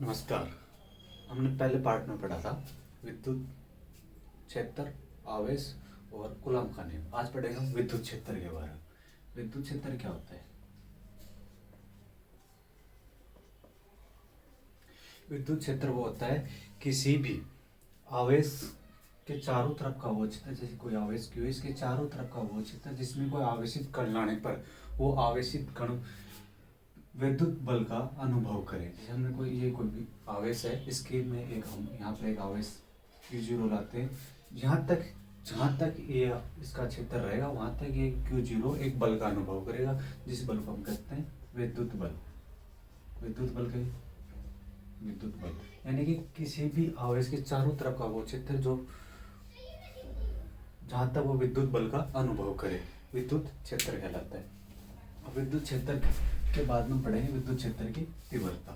नमस्कार। हमने पहले पार्ट में पढ़ा था विद्युत क्षेत्र, आवेश और कूलम्ब का नियम। आज पढ़ेंगे हम विद्युत क्षेत्र के बारे में। विद्युत क्षेत्र क्या होता है? विद्युत क्षेत्र वो होता है किसी भी आवेश के चारों तरफ का वो क्षेत्र, जैसे कोई आवेश क्यू है, इसके चारों तरफ का वो क्षेत्र जिसमें कोई आवेशित कण लाने पर वो आवेशित कण विद्युत बल का अनुभव करें। जैसे हमने कोई भी आवेश है, इसके में हम यहाँ पे एक आवेश Q0 लाते हैं। जहाँ तक ये इसका क्षेत्र रहेगा वहाँ तक ये Q0 एक बल का अनुभव करेगा, जिस बल को हम कहते हैं विद्युत बल। विद्युत बल यानी कि किसी भी आवेश के चारों तरफ का वो क्षेत्र जो जहाँ तक वो विद्युत बल का अनुभव करे, विद्युत क्षेत्र कहलाता है। अब विद्युत क्षेत्र के बाद में पढ़ेंगे विद्युत क्षेत्र की तीव्रता।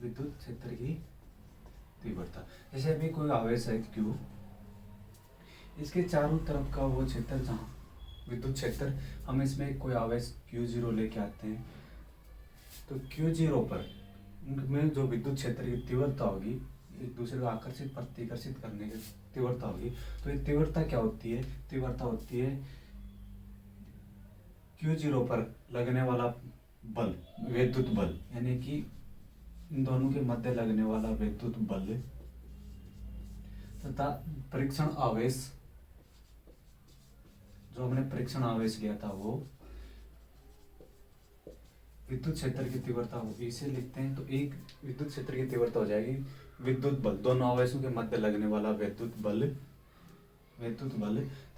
विद्युत क्षेत्र की तीव्रता, जैसे अभी कोई आवेश है Q, इसके चारों तरफ का वो क्षेत्र जहाँ विद्युत क्षेत्र, हम इसमें कोई आवेश Q0 लेके आते हैं, तो Q0 पर में जो विद्युत क्षेत्र की तीव्रता होगी, एक दूसरे को आकर्षित प्रतिकर्षित करने की तीव्रता होगी। तो ये तीव्रता क्या होती है? तीव्रता होती है Q0 पर लगने वाला बल, विद्युत बल, यानी कि इन दोनों के मध्य लगने वाला विद्युत बल तथा परीक्षण आवेश, जो हमने परीक्षण आवेश लिया था, वो विद्युत क्षेत्र की तीव्रता होगी। इसे लिखते हैं तो एक विद्युत क्षेत्र की तीव्रता हो जाएगी विद्युत बल, दोनों आवेशों के मध्य लगने वाला विद्युत बल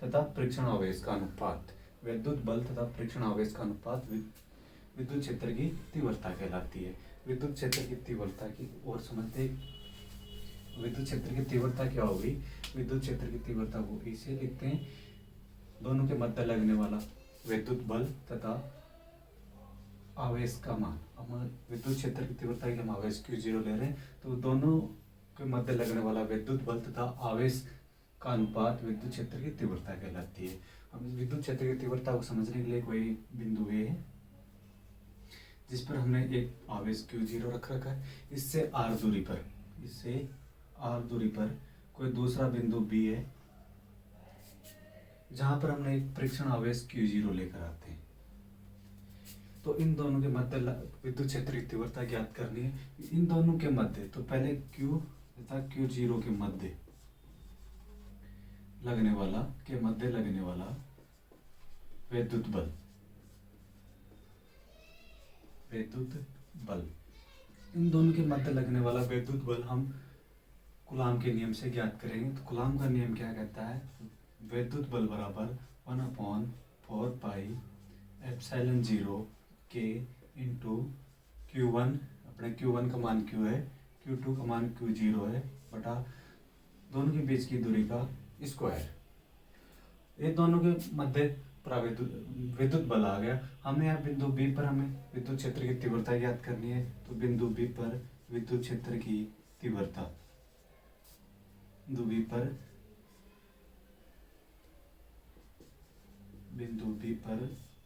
तथा परीक्षण आवेश का अनुपात। विद्युत बल तथा परीक्षण आवेश का अनुपात विद्युत क्षेत्र की तीव्रता कहलाती है। विद्युत क्षेत्र की तीव्रता की और समझते, विद्युत क्षेत्र की तीव्रता क्या होगी? विद्युत क्षेत्र की तीव्रता को इसे लिखते हैं दोनों के मध्य लगने वाला विद्युत बल तथा आवेश का मान। हम विद्युत क्षेत्र की तीव्रता की हम आवेश Q0 ले रहे हैं, तो दोनों के मध्य लगने वाला विद्युत बल तथा आवेश का अनुपात विद्युत क्षेत्र की तीव्रता कहलाती है। हम विद्युत क्षेत्र की तीव्रता को समझने के लिए कोई बिंदु ए है जिस पर हमने एक आवेश Q0 रखा है, इससे r दूरी पर कोई दूसरा बिंदु B है जहां पर हमने एक परीक्षण आवेश Q0 लेकर आते हैं। तो इन दोनों के मध्य विद्युत क्षेत्र की तीव्रता ज्ञात करनी है। इन दोनों के मध्य, तो पहले Q तथा Q0 के मध्य लगने वाला विद्युत बल, इन दोनों के मध्य लगने वाला विद्युत बल हम कूलम्ब के नियम से ज्ञात करेंगे। तो कूलम्ब का नियम क्या कहता है? विद्युत बल बराबर 1/4πε0 K इंटू Q1, अपने Q1 का मान Q है, Q2 का मान Q0 है, बटा दोनों के बीच की दूरी का स्क्वायर। ये दोनों के मध्य विद्युत बल आ गया। हमने यहाँ बिंदु B पर हमें विद्युत क्षेत्र की तीव्रता ज्ञात करनी है, तो बिंदु B पर विद्युत क्षेत्र की तीव्रता, बिंदु B पर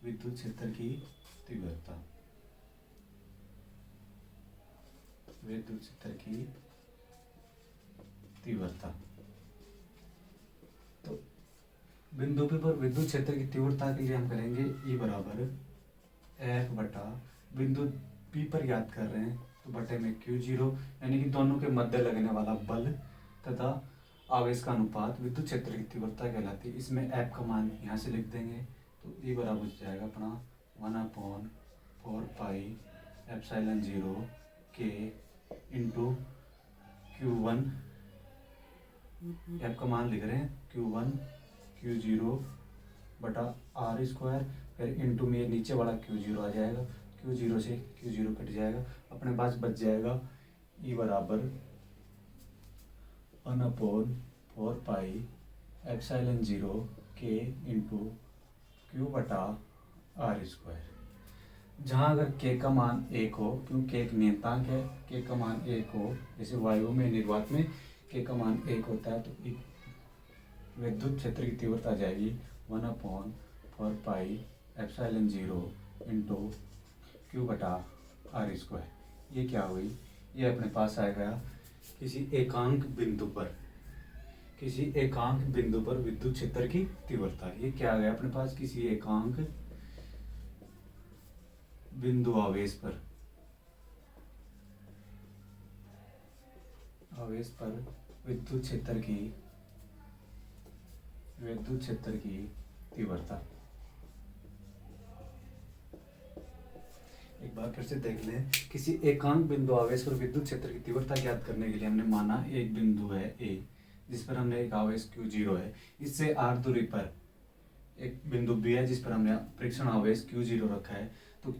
विद्युत क्षेत्र की तीव्रता, विद्युत क्षेत्र की तीव्रता। तो बिंदु P पर विद्युत क्षेत्र की तीव्रता के लिए हम करेंगे E बराबर F बटा बिंदु P पर याद कर रहे हैं तो बटे में Q0, यानी कि दोनों के मध्य लगने वाला बल तथा आवेश का अनुपात विद्युत क्षेत्र की तीव्रता कहलाती है। इसमें F का मान यहाँ से लिख देंगे, तो E बराबर हो जाएगा अपना 1/4πε0 K इंटू Q1, F का मान लिख रहे हैं Q1 Q0 बटा r², फिर इंटू में नीचे वाला Q0 आ जाएगा, Q0 से Q0 कट जाएगा, अपने पास बच जाएगा E बराबर 1/4πε0 K इंटू Q बटा r²। जहाँ अगर K का मान 1 हो, क्योंकि K एक नियतांक है, K का मान 1 हो, जैसे वायु में निर्वात में K का मान 1 होता है, तो विद्युत क्षेत्र की तीव्रता आ जाएगी 1/4πε0 इंटू Q बटा r²। ये क्या हुई? ये अपने पास आएगा किसी एकांक बिंदु पर, किसी एकांक बिंदु पर विद्युत क्षेत्र की तीव्रता। ये क्या आ गया अपने पास, किसी एकांक बिंदु आवेश पर, आवेश पर विद्युत क्षेत्र की तीव्रता। एक बार फिर से देख लें, किसी एकांक बिंदु आवेश पर विद्युत क्षेत्र की तीव्रता ज्ञात करने के लिए हमने माना एक बिंदु है ए, जिस पर हमने एक आवेश Q0 है, इससे r दूरी पर एक बिंदु B है जिस पर हमने परीक्षण आवेश Q0 रखा है। तो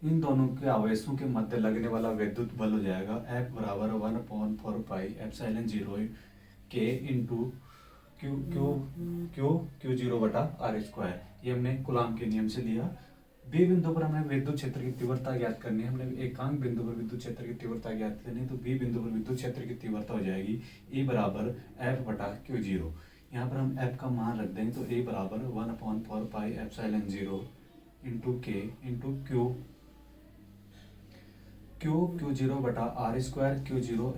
इन दोनों के आवेशों के मध्य लगने वाला विद्युत बल हो जाएगा F बराबर 1/4 pi epsilon 0 K into Q0 बटा R स्क्वायर। ये हमने कूलाम के नियम से लिया। बी बिंदु पर हमें विद्युत क्षेत्र की तीव्रता ज्ञात करनी है। हमने एकांक बिंदु पर विद्युत क्षेत्र की तीव्रता ज्ञात करनी है, तो बी बिंदु पर विद्युत क्षेत्र की तीव्रता हो जाएगी E बराबर F बटा Q0। यहाँ पर हम F का मान रख देंगे, तो E बराबर 1/4 pi epsilon 0 into K into Q0 बटा R स्क्वायर। Q0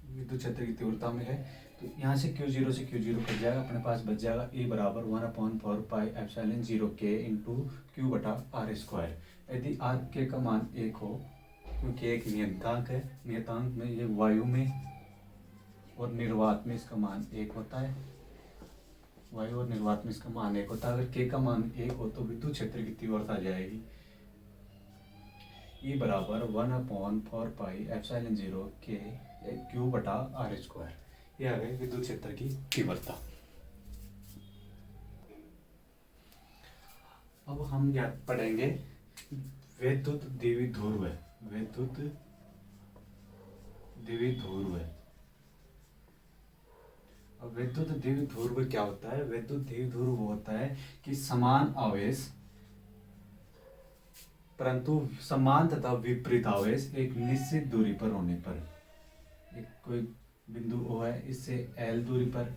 विद्युत क्षेत्र की तीव्रता में है, तो यहाँ से Q0 से Q0 कट जाएगा, अपने पास बच जाएगा E बराबर 1/4 pi epsilon 0 K into Q बटा R स्क्वायर। यदि R K का मान 1 हो, क्योंकि एक नियतांक है, नियतांक में ये वायु में और निर्वात में इसका मान 1 होता है, वायु और निर्वात में इसका मान 1 होता है। अगर K का मान 1 हो तो विद्युत क्षेत्र की तीव्रता आ जाएगी E बराबर 1/4 पाई एप्सिलॉन 0 K Q बटा R स्क्वायर। यह आ गई विद्युत क्षेत्र की तीव्रता। अब हम ज्ञात पढ़ेंगे विद्युत द्विध्रुव। विद्युत द्विध्रुव। अब विद्युत द्विध्रुव क्या होता है? विद्युत द्विध्रुव होता है कि समान आवेश परंतु समान तथा विपरीत आवेश एक निश्चित दूरी पर होने पर, एक कोई बिंदु O है, इससे L दूरी पर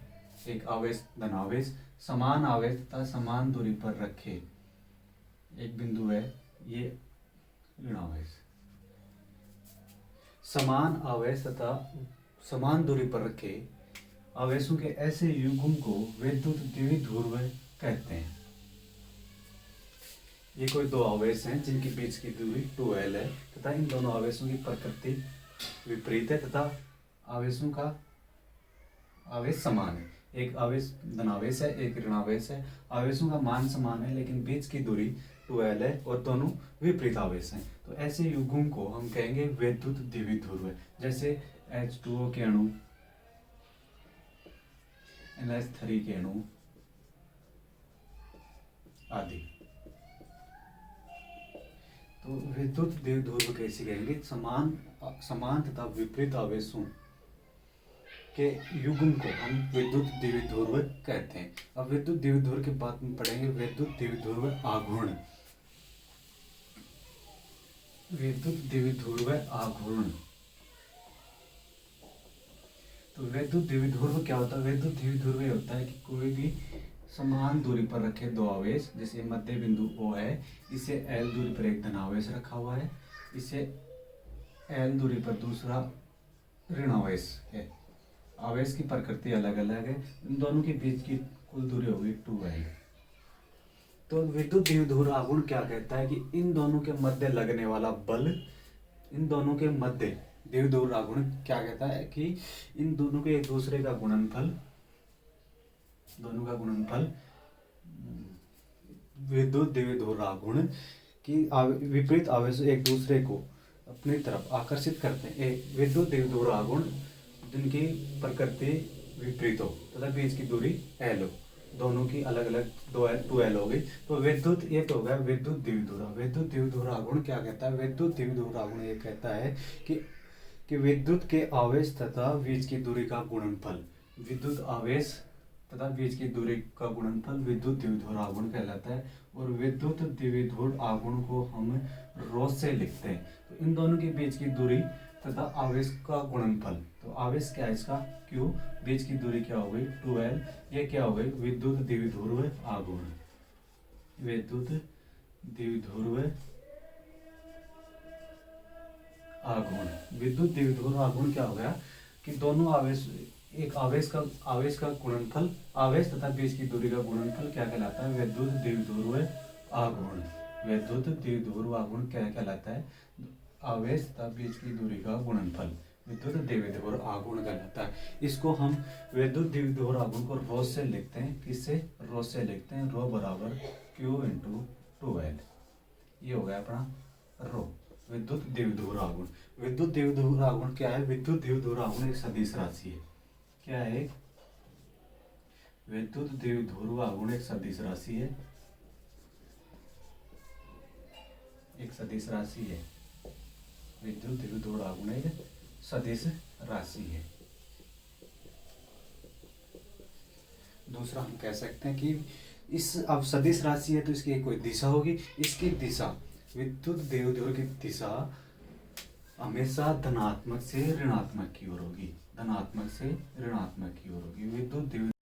एक आवेश धनावेश समान आवेश तथा समान दूरी पर रखे एक बिंदु है, ये ऋणावेश। समान आवेश तथा समान दूरी पर रखे आवेशों के ऐसे युग्म को विद्युत द्विध्रुव कहते हैं। ये कोई दो आवेश हैं जिनके बीच की दूरी 2L है तथा इन दोनों आवेशों की प्रकृति विपरीत है तथा आवेशों का आवेश समान है। एक आवेश धनावेश है, एक ऋणावेश है। आवेशों का मान समान है लेकिन बीच की दूरी 2L है और दोनों विपरीत आवेश हैं। तो ऐसे युग्म को हम कहेंगे विद्युत द्विध्रुव। जैसे H2O के अणु, NH3 के अणु आदि। तो विद्युत द्विध्रुव कैसे कहेंगे? समान तथा विपरीत आवेशों के युग्म को हम विद्युत द्विध्रुव कहते हैं। अब विद्युत द्विध्रुव के बाद में पढ़ेंगे विद्युत द्विध्रुव आघूर्ण। विद्युत द्विध्रुव आघूर्ण। तो विद्युत द्विध्रुव क्या होता है? विद्युत द्विध्रुव होता है कि कोई भी समान दूरी पर रखे दो आवेश, जैसे मध्य बिंदु O है, इसे L दूरी पर एक धनावेश रखा हुआ है, इसे L दूरी पर दूसरा ऋणावेश है। आवेश की प्रकृति अलग अलग है, इन दोनों के बीच की कुल दूरी होगी 2L। तो विद्युत द्विध्रुव आघूर्ण क्या कहता है कि इन दोनों के मध्य लगने वाला बल, इन दोनों के मध्य द्विध्रुव आघूर्ण क्या कहता है कि इन दोनों के एक दूसरे का गुणनफल, दोनों का गुणनफल विद्युत द्विध्रुव आघूर्ण की विपरीत आवेश एक दूसरे को अपनी तरफ आकर्षित करते हैं। एक विद्युत द्विध्रुव आघूर्ण जिनकी प्रकृति विपरीत हो तथा बीच की दूरी L हो, दोनों की अलग अलग 2L हो गई, तो विद्युत ये तो हो गया विद्युत द्विध्रुव। विद्युत द्विध्रुव आघूर्ण क्या कहता है? विद्युत द्विध्रुव आघूर्ण ये कहता है कि विद्युत के आवेश तथा बीच की दूरी का गुणनफल, विद्युत आवेश तथा बीच की दूरी का गुणनफल विद्युत द्विध्रुव आघूर्ण कहलाता है। और विद्युत द्विध्रुव आघूर्ण को हम ρ से लिखते हैं। तो इन दोनों के बीच की दूरी तथा आवेश का गुणनफल, तो आवेश क्या है इसका Q, बीच की दूरी क्या हो गई 2L, ये क्या हो गई विद्युत द्विध्रुव आघूर्ण। विद्युत द्विध्रुव आघूर्ण। विद्युत द्विध्रुव आघूर्ण क्या हो गया कि दोनों आवेश, एक आवेश का गुणनफल, आवेश तथा बीच की दूरी का गुणनफल क्या कहलाता है? विद्युत द्विध्रुव आघूर्ण। विद्युत द्विध्रुव आघूर्ण क्या कहलाता है? आवेश तथा बीच की दूरी का गुणनफल विद्युत द्विध्रुव आघूर्ण कहलाता है। इसको हम विद्युत द्विध्रुव आघूर्ण को रो से लिखते हैं। किससे? रो से लिखते हैं। रो बराबर Q इंटू 2L। ये हो गया अपना रो, विद्युत द्विध्रुव आघूर्ण। विद्युत द्विध्रुव आघूर्ण क्या है? विद्युत द्विध्रुव आघूर्ण एक सदिश राशि है। क्या है? विद्युत द्विध्रुव आघूर्ण एक सदिश राशि है। एक सदिश राशि है। विद्युत द्विध्रुव आघूर्ण एक सदिश राशि है। दूसरा हम कह सकते हैं कि इस, अब सदिश राशि है तो इसकी एक कोई दिशा होगी। इसकी दिशा, विद्युत द्विध्रुव की दिशा हमेशा धनात्मक से ऋणात्मक की ओर होगी। धनात्मक से ऋणात्मक की ओर होगी। विद्युत